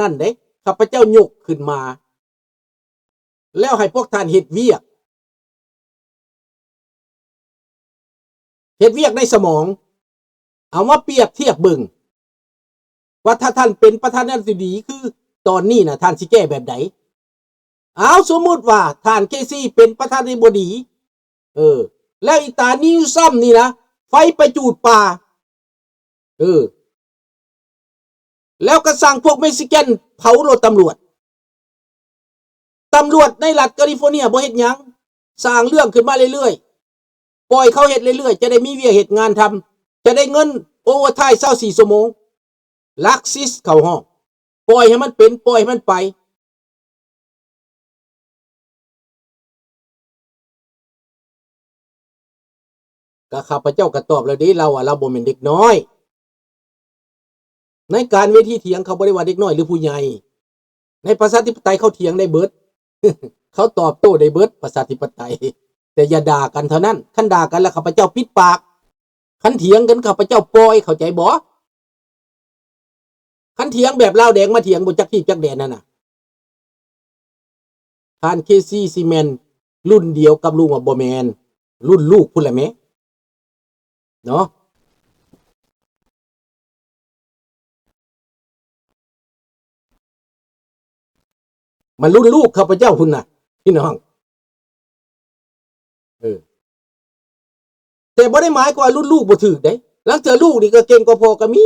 นั่นเด้ข้าพเจ้ายกขึ้นมาแล้วให้พวกท่านเฮ็ดเวียกในสมองเอามาเปรียบเทียบเบิ่งว่าถ้าท่านเป็นประธานาธิบดีคือตอนนี้นะท่านสิแก้แบบไหนเอาสมมุติว่าท่านเคซี่เป็นประธานาธิบดีแล้วอีตานิวซัมนี่นะไฟไปจูดป่าแล้วก็สั่งพวกเม็กซิกันเผารถตำรวจในรัฐแคลิฟอร์เนียบ่เฮ็ดหยังสร้างเรื่องขึ้นมาเรื่อยๆปล่อยเขาเฮ็ดเรื่อยๆจะได้มีเวียกเฮ็ดงานทำจะได้เงินโอเวอร์ไทม์24ชั่วโมงลักซิสเข้าห้องปล่อยให้มันเป็นปล่อยให้มันไปก็ข้าพเจ้าก็ตอบแล้วดิเราบ่แม่นเด็กน้อยในการเวทีเถียงเขาบ่ได้ว่าเด็กน้อยหรือผู้ใหญ่ในประชาธิปไตยเขาเถียงได้เบิด เขาตอบโต้ได้เบิดประชาธิปไตยแต่อย่าด่ากันเท่านั้นคันด่ากันแล้วข้าพเจ้าปิดปากคันเถียงกันข้าพเจ้าปล่อยเข้าใจบ่คันเถียงแบบลาวแดงมาเถียงบ่จักที่จักแดนนั่นน่ะท่านเคซี่ซีเมนรุ่นเดียวกับลุงว่าบ่แม่นรุ่นลูกพุ่นแหละแม่เนาะมันรุ่นลูกข้าพเจ้าพุ่นน่ะพี่น้องแต่บ่ได้หมายความว่ารุ่นลูกบ่ถูกเด้ลังเทื่อลูกนี่ก็เก่งกว่าพ่อก็มี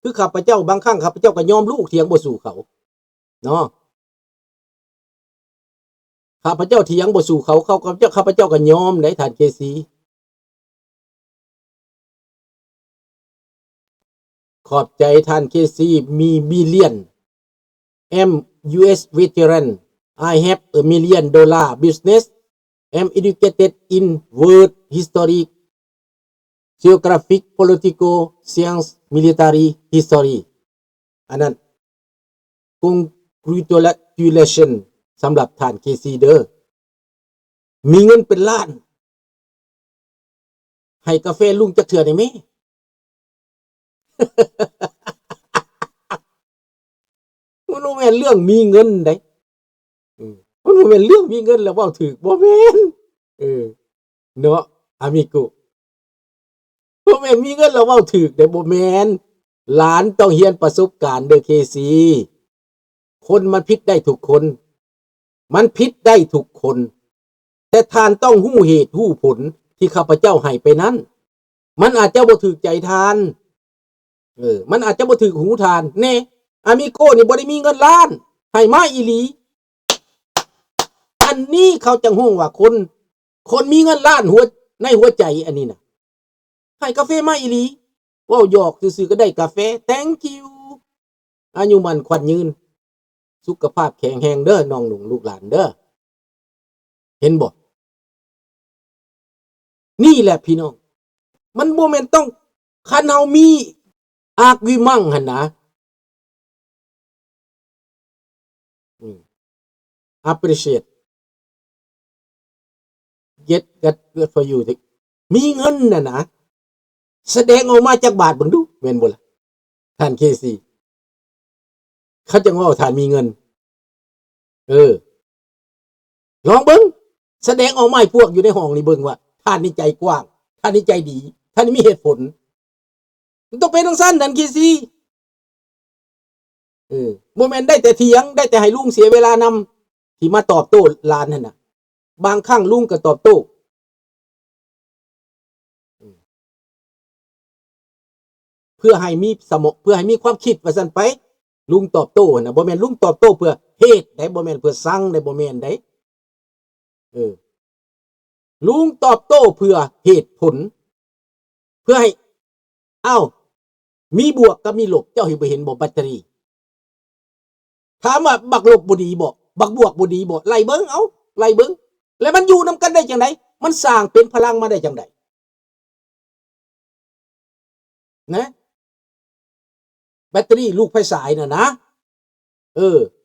คือข้าพเจ้าบางครั้งข้าพเจ้าก็ยอมลูกเถียงบ่สู้เขาเนาะข้าพเจ้าเถียงบ่สู้เขาข้าพเจ้าก็ยอมได้ท่านเคซีขอบใจท่านเคซีมีบิลเลียน US veteran I have a $1 million business am educated in world history geographic political science military history อันนั้น congratulation สำหรับท่านเคซีเด้อมีเงินเป็นล้านให้กาแฟลุงจักเทื่อได้ไหม มันบ่แม่นเรื่องมีเงินได้มันบ่แม่นเรื่องมีเงินแล้วเว้าถูกบ่แม่นเนาะอามิโกบ่แม่นมีเงินแล้วเว้าถูกได้บ่แม่นหลานต้องเรียนประสบการณ์เด้อเคซีคนมันผิดได้ทุกคนมันผิดได้ทุกคนแต่ท่านต้องฮู้เหตุฮู้ผลที่ข้าพเจ้าให้ไปนั้นมันอาจจะบ่ถูกใจท่านมันอาจจะบ่ถูกหูท่านแน่อามิโกนี่บ่ได้มีเงินล้านให้มาอีหลีอันนี้เขาจังฮู้ว่าคนมีเงินล้านในหัวใจอันนี้น่ะให้กาแฟมาอีหลีเว้าหยอกซื่อๆก็ได้กาแฟ thank you อายุมันขวัญยืนสุขภาพแข็งแรงเด้อน้องหนุ่งลูกหลานเด้อเห็นบ่นี่แหละพี่น้องมันบ่แม่นต้องคันเฮามีอาร์กวิมั่งหั่นนะappreciate get good for you มีเงินน่ะนะแสดงออกมาจากบาทเบิ่งดูแม่นบ่ล่ะท่านเคซีเขาจังว่าท่านมีเงินลองเบิ่งแสดงออกมาให้พวกอยู่ในห้องนี่เบิ่งว่าท่านนี่ใจกว้างท่านนี่ใจดีท่านนี่มีเหตุผลมันต้องเป็นจังซั่นท่านเคซีบ่แม่นได้แต่เถียงได้แต่ให้ลุงเสียเวลานำที่มาตอบโต้หลานนั่นน่ะบางครั้งลุงก็ตอบโต้เพื่อให้มีเพื่อให้มีความคิดว่าซั่นไปลุงตอบโต้น่ะบ่แม่นลุงตอบโต้เพื่อเฮ็ดได้บ่แม่นเพื่อสั่งได้บ่แม่นได้ลุงตอบโต้เพื่อเหตุผลเพื่อให้มีบวกกับมีลบเจ้าเห็นบ่แบตเตอรี่ถามว่าบักลบบ่ดีบ่บักบวกบ่ดีบ่ไล่เบิ่งไล่เบิ่งแล้วมันอยู่นำกันได้จังได๋มันสร้างเป็นพลังมาได้จังได๋นะแบตเตอรี่ลูกไฟฉายน่ะนะ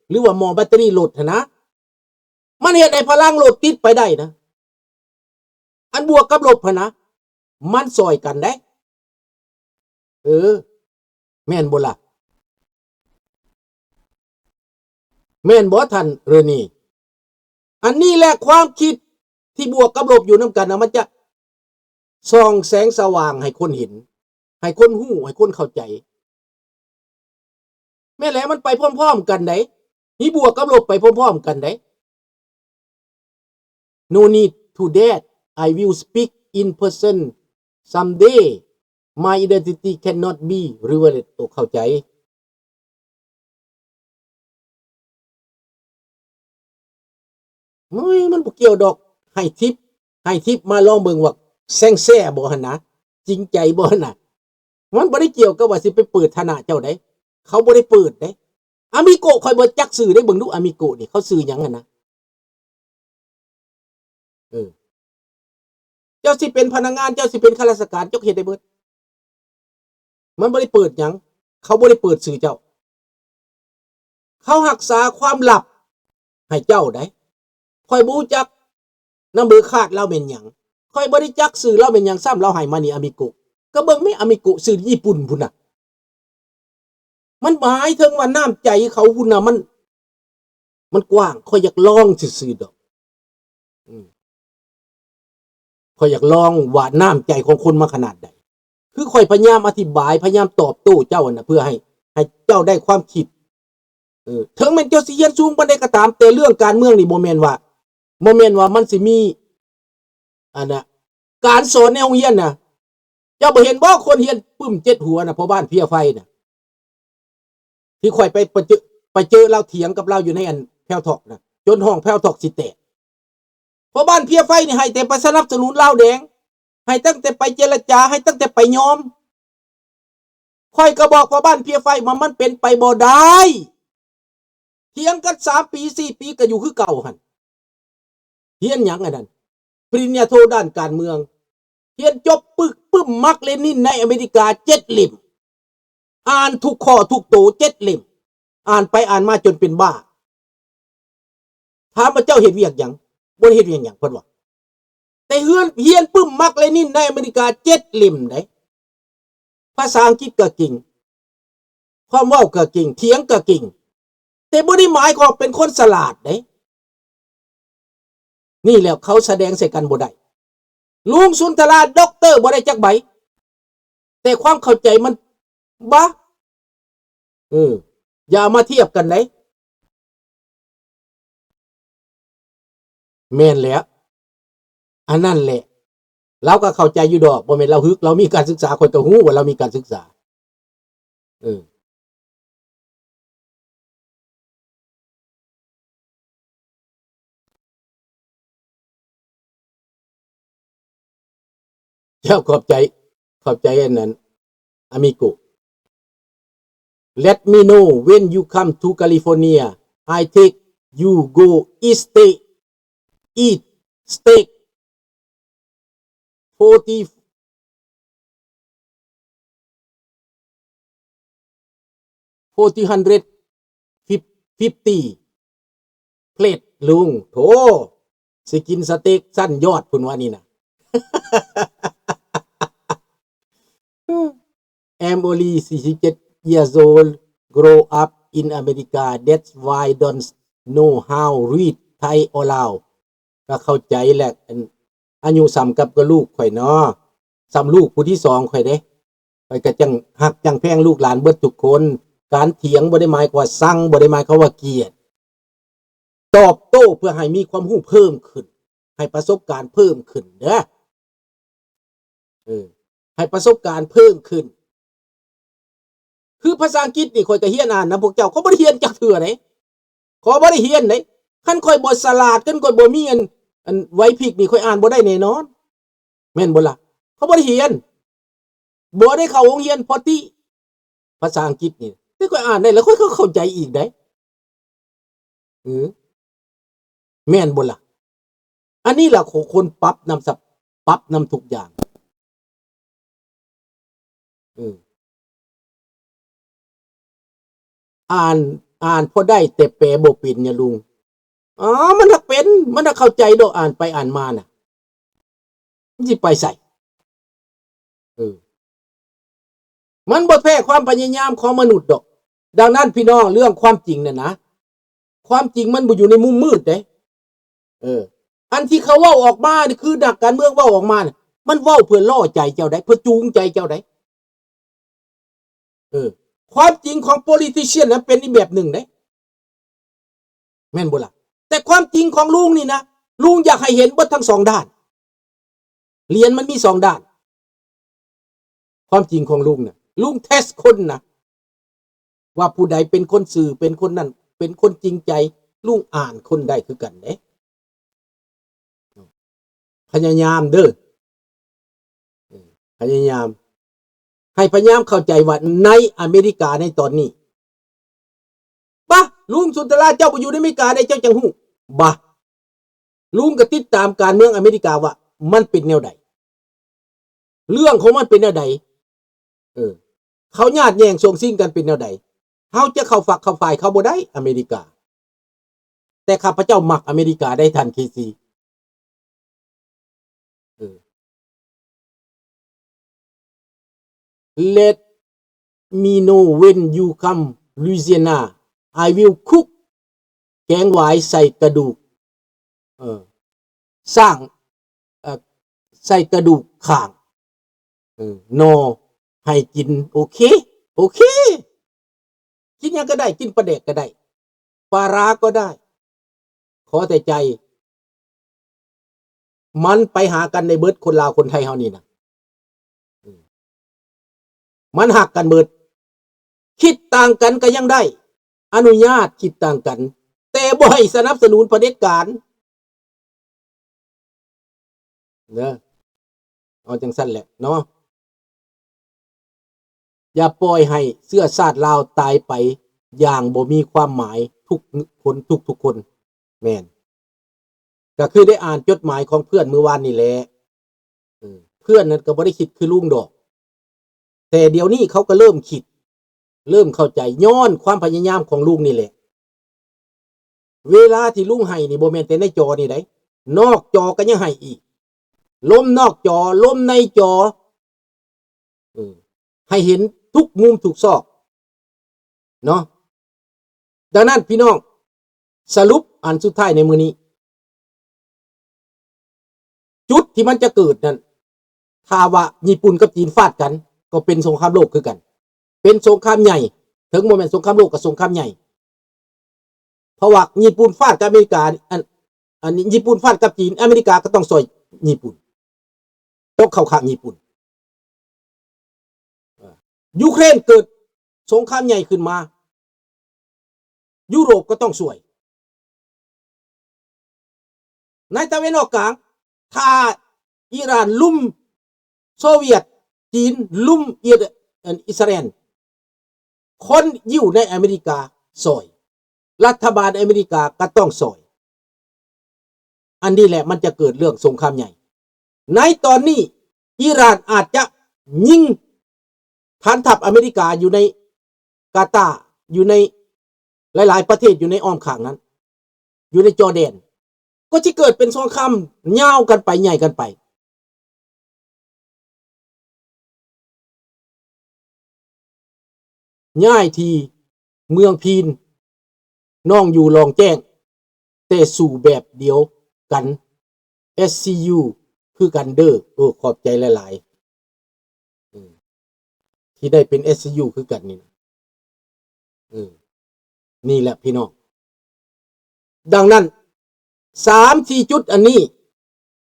หรือว่าหม้อแบตเตอรี่ลดน่ะนะมันเฮ็ดให้พลังลดติดไปได้นะอันบวกกับลบหั่นนะมันซอยกันได้แม่นบ่ล่ะ แม่นบ่ท่านเรนี่อันนี้แหละความคิดที่บวกกับลบอยู่นำกันนะมันจะส่องแสงสว่างให้คนเห็นให้คนฮู้ให้คนเข้าใจแม่แหละมันไปพร้อมๆกันได้นี่บวกกับลบไปพร้อมๆกันได้ No need to that I will speak in person someday my identity cannot be revealed ตกเข้าใจมันบ่เกี่ยวดอกให้ทิปมาลองเบิ่งว่าแซงแซ่บ่หั่นนะจริงใจบ่หั่นน่ะมันบ่ได้เกี่ยวกับว่าสิไปเปิดฐานะเจ้าได้เขาบ่ได้เปิดเด้อามิโกะค่อยบ่จักชื่อได้เบิ่งดูอามิโกะนี่เขาชื่อหยังหั่นนะเจ้าสิเป็นพนักงานเจ้าสิเป็นข้าราชการเจ้าเฮ็ดได้เบิดมันบ่ได้เปิดหยังเขาบ่ได้เปิดชื่อเจ้าเขารักษาความลับให้เจ้าได้ค่อยบ่รู้จักนำเบอร์คาดเราเป็นหยังค่อยบ่ได้จักชื่อเราเป็นหยังซ้ำเราให้มานี่อามิโกะก็เบิ่งแม่อามิโกะชื่อญี่ปุ่นพุ่นน่ะมันหมายถึงว่าน้ำใจเขาพุ่นน่ะมันกว้างค่อยอยากลองซื่อๆดอกค่อยอยากลองว่าน้ำใจของคนมาขนาดใดคือค่อยพยายามอธิบายพยายามตอบโต้เจ้าน่ะเพื่อให้เจ้าได้ความคิดถึงแม้เจ้าสิเรียนสูงปานใดก็ตามแต่เรื่องการเมืองนี่บ่แม่นว่ามันสิมีอันน่ะการสอนในโรงเรียนน่ะเจ้าบ่เห็นบ่คนเรียนปึ้ม7หัวน่ะเพราะบ้านเพียไฟน่ะที่ค่อยไปเจอเราเถียงกับเราอยู่ในอันแพ้วทอกน่ะจนห้องแพ้วทอกสิแตกเพราะบ้านเพียไฟนี่ให้แต่ไปสนับสนุนลาวแดงให้ตั้งแต่ไปเจรจาให้ตั้งแต่ไปยอมค่อยก็บอกว่าบ้านเพียไฟมันเป็นไปบ่ได้เถียงกัน3 ปี 4 ปีก็อยู่คือเก่าหั่นเฮียนหยังอันนั้นปริญญาโทด้านการเมืองเฮียนจบปึ้มมักเลนินในอเมริกา7 เล่มอ่านทุกข้อทุกโต7 เล่มอ่านไปอ่านมาจนเป็นบ้าถามว่าเจ้าเฮ็ดเวียกหยังบ่เฮ็ดเวียกหยังเพิ่นว่าแต่เฮียนปึ้มมักเลนินในอเมริกา7 เล่มได้ภาษาอังกฤษก็เก่งความเว้าก็เก่งเถียงก็เก่งแต่บ่ได้หมายความเป็นคนฉลาดเด้นี่แหละเขาแสดงใส่กันบ่ได้ลุงสุนทราด็อกเตอร์บ่ได้จักใบแต่ความเข้าใจมันบ้าอย่ามาเทียบกันเลยแม่นแล้วอันนั้นแหละเราก็เข้าใจอยู่ดอกบ่แม่นเราฮึกเรามีการศึกษาคนก็ฮู้ว่าเรามีการศึกษาเจ้าขอบใจอันนั้นอามิโก Let me know when you come to California I take you go eat steak 40 เพลทลุงโถสิกินสเต็กสั้นยอดพุ่นว่านี่นะ I'm only 47 years old grow up in America that's why don't know how read Thai or Lao ก็เข้าใจแหละอายุซ้ำกับลูกข่อยเนาะซ้ำลูกผู้ที่2ข่อยเด้ข่อยก็จังฮักจังแพงลูกหลานเบิดทุกคนการเถียงบ่ได้หมายความว่าสั่งบ่ได้หมายความว่าเกลียดตอบโต้เพื่อให้มีความรู้เพิ่มขึ้นให้ประสบการณ์เพิ่มขึ้นเด้อให้ประสบการณ์เพิ่มขึ้นคือภาษาอังกฤษนี่ข่อยก็เรียนอ่านนะพวกเจ้าเขาบ่ได้เรียนจักเทื่อเด้ขอบ่ได้เรียนเด้คันข่อยบ่ฉลาดคันข่อยบ่มีอันไหวพริบนี่ข่อยอ่านบ่ได้แน่นอนแม่นบ่ล่ะเขาบ่ได้เรียนบ่ได้เข้าโรงเรียนพอติภาษาอังกฤษนี่แต่ข่อยอ่านได้แล้วข่อยก็เข้าใจอีกได้แม่นบ่ล่ะอันนี้ล่ะคนปรับนำทุกอย่างอ่านพอได้แต่แปลบ่เป็นเนี่ยลุงมันถ้าเป็นมันถ้าเข้าใจดอกอ่านไปอ่านมาน่ะมันสิไปใส่มันบ่แพ้ความพยายามของมนุษย์ดอกดังนั้นพี่น้องเรื่องความจริงน่ะนะ ความจริงมันบ่อยู่ในมุมมืดเด้อันที่เขาเว้าออกมานี่คือนักการเมืองเว้าออกมาเนี่ยมันเว้าเพื่อล่อใจเจ้าได้เพื่อจูงใจเจ้าได้ความจริงของ politician นั้นเป็นอีกแบบหนึ่งเด้แม่นบ่ล่ะแต่ความจริงของลุงนี่นะลุงอยากให้เห็นเบิดทั้งสองด้านเหรียญมันมีสองด้านความจริงของลุงน่ะลุงเทสคนนะว่าผู้ใดเป็นคนสื่อเป็นคนนั้นเป็นคนจริงใจลุงอ่านคนได้คือกันเด้พยายามเด้อพยายามให้พยายามเข้าใจว่าในอเมริกาในตอนนี้บ่ลุงสุนทราเจ้าไปอยู่ในอเมริกาได้เจ้าจังหู้บ่ลุงก็ติดตามการเมืองอเมริกาว่ามันเป็นแนวใดเรื่องของมันเป็นแนวใดเขาญาติแย่งส่งซิ่งกันเป็นแนวใดเฮาจะเข้าฝักเข้าฝ่ายเขาบ่ได้อเมริกาแต่ข้าพเจ้ามักอเมริกาได้ทันเคซีLet me know when you come Louisiana I will cook แกงหวายใส่กระดูกสร้างใส่กระดูกข่างนอให้กินโอเคกินยังก็ได้กินปลาแดกก็ได้ปลาร้าก็ได้ขอแต่ใจมันไปหากันในเบิดคนลาวคนไทยเฮานี่นะมันหักกันเบิดคิดต่างกันก็ยังได้อนุญาตคิดต่างกันแต่บ่ให้สนับสนุนเผด็จการเด้อเอาจังซั่นแหละเนาะอย่าปล่อยให้เสื้อชาติลาวตายไปอย่างบ่มีความหมายทุกคนแม่นก็คือได้อ่านจดหมายของเพื่อนเมื่อวานนี่แหละเพื่อนนั้นก็บ่ได้คิดคือลุงดอกแต่เดี๋ยวนี้เขาก็เริ่มคิดเริ่มเข้าใจย้อนความพยายามของลุงนี่แหละเวลาที่ลุงให้นี่บ่แม่นแต่ในจอนี่ได้นอกจอก็ยังให้อีกล้มนอกจอล้มในจอให้เห็นทุกมุมทุกซอกเนาะดังนั้นพี่น้องสรุปอันสุดท้ายในมื้อนี้จุดที่มันจะเกิดนั้นถ้าว่าญี่ปุ่นกับจีนฟาดกันก็เป็นสงครามโลกคือกันเป็นสงครามใหญ่ถึงโมเมนต์สงครามโลกกับสงครามใหญ่เพราะว่าญี่ปุ่นฟาดกับอเมริกาอันนี้ญี่ปุ่นฟาดกับจีนอเมริกาก็ต้องซอยญี่ปุ่นต้องเข้าข้างญี่ปุ่นยูเครนเกิดสงครามใหญ่ขึ้นมายุโรปก็ต้องสวยในตะวันออกกลางถ้าอิหร่านลุ่มโซเวียตจีนลุ่มอิสราเอลคนอยู่ในอเมริกาซอยรัฐบาลอเมริกาก็ต้องซอยอันนี้แหละมันจะเกิดเรื่องสงครามใหญ่ในตอนนี้อิหร่านอาจจะยิงฐานทัพอเมริกาอยู่ในกาตาร์อยู่ในหลายๆประเทศอยู่ในอ้อมข้างนั้นอยู่ในจอร์แดนก็จะเกิดเป็นสงครามยาวกันไปใหญ่กันไปง่ายทีเมืองพีนน้องอยู่ลองแจ้งแต่สู่แบบเดียวกัน SCU คือกันเด้อขอบใจหลายๆที่ได้เป็น SCU คือกันนี่นี่แหละพี่น้องดังนั้น3-4 จุดอันนี้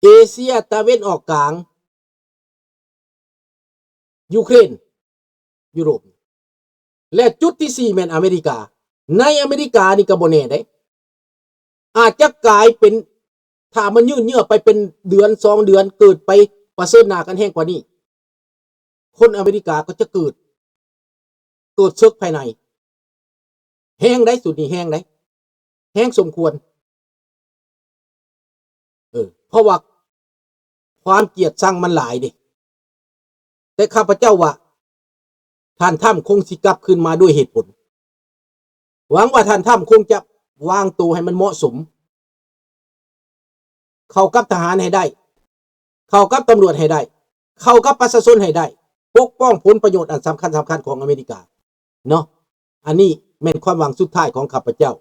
เอเชียตะวันออกกลางยูเครนยุโรปและจุดที่4แม่นอเมริกาในอเมริกานี่ก็บ่แน่ได้อาจจะกลายเป็นถ้ามันยืดเยื้อไปเป็นเดือน2 เดือนเกิดไปประเสริฐหน้ากันแห้งกว่านี้คนอเมริกาก็จะเกิดศึกภายในแห้งได้สุดนี่แห้งได้แห้งสมควรเพราะว่าความเกลียดชังมันหลายดิแต่ข้าพเจ้าว่าท่านถ้ำคงสิกลับขึ้นมาด้วยเหตุผลหวังว่าท่านถ้ำคงจะวางตัวให้มันเหมาะสมเข้ากับทหารให้ได้เข้ากับตำรวจให้ได้เข้ากับประชาชนให้ได้ปกป้องผลประโยชน์อันสำคัญของอเมริกาเนาะอันนี้เป็นความหวังสุดท้ายของข้าพเจ้า